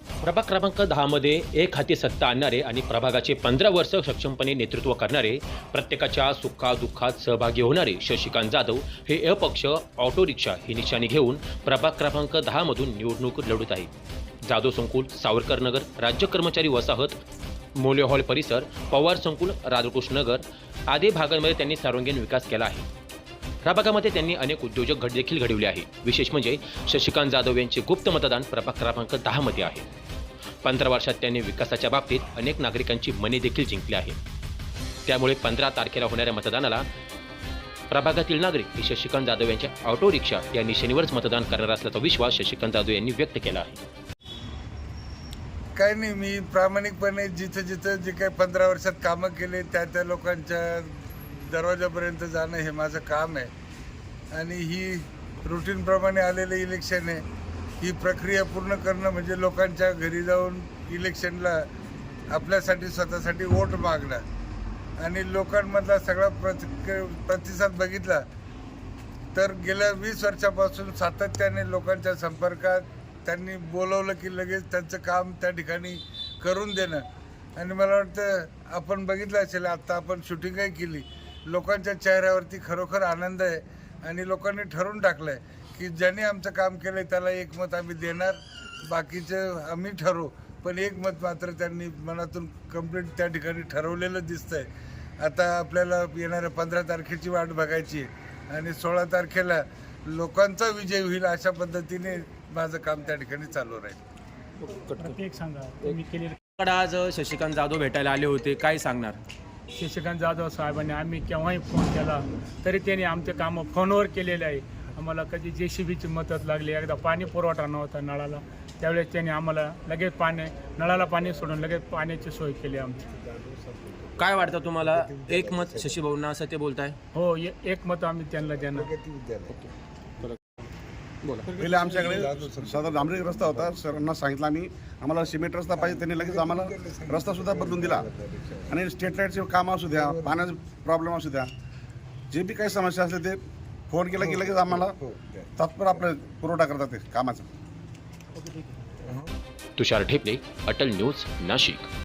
प्रभाग क्रमांक 10 मध्ये एक हाती सत्ता आणणारे आणि प्रभागाचे 15 वर्ष सक्षमपणे नेतृत्व करणारे, प्रत्येकाच्या सुखादुःखात सहभागी होणारे शशिकांत जाधव हे अपक्ष ऑटो रिक्षा ही निशाणी घेऊन प्रभाग क्रमांक 10 मधून निवडणूक लढवत आहे. जाधव संकुल, सावरकर नगर, राज्य कर्मचारी वसाहत, मोले हॉल परिसर, पवार संकुल, राधाकृष्ण नगर आदी भागांमध्ये त्यांनी सर्वांगीण विकास केला आहे. प्रभागामध्ये त्यांनी अनेक उद्योजक देखील घडवले आहे. विशेष म्हणजे शशिकांत जाधव यांचे गुप्त मतदान प्रभाग क्रमांक 10 मध्ये आहे. 15 वर्षात त्यांनी विकासाच्या बाबतीत अनेक नागरिकांची मने देखील जिंकली आहे. त्यामुळे 15 तारखेला होणाऱ्या मतदानाला प्रभागातील नागरिक हे शशिकांत जाधव यांच्या ऑटो रिक्षा या निशाणीवरच मतदान करणार असल्याचा विश्वास शशिकांत जाधव यांनी व्यक्त केला आहे. काही नाही, मी प्रामाणिकपणे जिथं जिथं जे काही 15 वर्षात कामं केले त्या लोकांच्या दरवाजापर्यंत जाणं हे माझं काम आहे. आणि ही रुटीनप्रमाणे आलेलं इलेक्शन आहे. ही प्रक्रिया पूर्ण करणं म्हणजे लोकांच्या घरी जाऊन इलेक्शनला आपल्यासाठी स्वतःसाठी वोट मागणं. आणि लोकांमधला सगळा प्रतिसाद बघितला तर गेल्या 20 वर्षापासून सातत्याने लोकांच्या संपर्कात त्यांनी बोलवलं की लगेच त्यांचं काम त्या ठिकाणी करून देणं. आणि मला वाटतं आपण बघितलं असेल, आत्ता आपण शूटिंगही केली, लोकांच्या चेहऱ्यावरती खरोखर आनंद आहे. आणि लोकांनी ठरवून टाकलं आहे की ज्यांनी आमचं काम केलं आहे त्याला एक मत आम्ही देणार, बाकीचं आम्ही ठरवू. पण एक मत मात्र त्यांनी मनातून कंप्लीट त्या ठिकाणी ठरवलेलं दिसतं आहे. आता आपल्याला येणाऱ्या 15 तारखेची वाट बघायची आहे आणि 16 तारखेला लोकांचा विजय होईल अशा पद्धतीने माझं काम त्या ठिकाणी चालू राहील. आज शशिकांत जाधव भेटायला आले होते, काय सांगणार? शशिकांत जाधव साहेबांनी आम्ही केव्हाही फोन केला तरी त्यांनी आमचे कामं फोनवर केलेले आहे. आम्हाला कधी JCBची मदत लागली, एकदा पाणी पुरवठा नव्हता नळाला, त्यावेळेस त्यांनी आम्हाला लगेच नळाला पाणी सोडून लगेच पाण्याची सोय केली आमची. काय वाटतं तुम्हाला? एक मत शशीभाऊंना असं ते बोलताय? हो, एक मत आम्ही त्यांना देणार. पहिले आमच्याकडे साधा डांबरी रस्ता होता. सरांना सांगितलं आम्हाला सिमेंट रस्ता पाहिजे, त्यांनी लगेच आम्हाला रस्तासुद्धा बदलून दिला. आणि स्ट्रीट लाईटचे कामं असू द्या, पाण्याचे प्रॉब्लेम असू द्या, जे बी काही समस्या असले ते फोन केला की लगेच आम्हाला तात्पर आपलं पुरवठा करतात ते कामाचा. तुषार ढेपले, अटल न्यूज, नाशिक.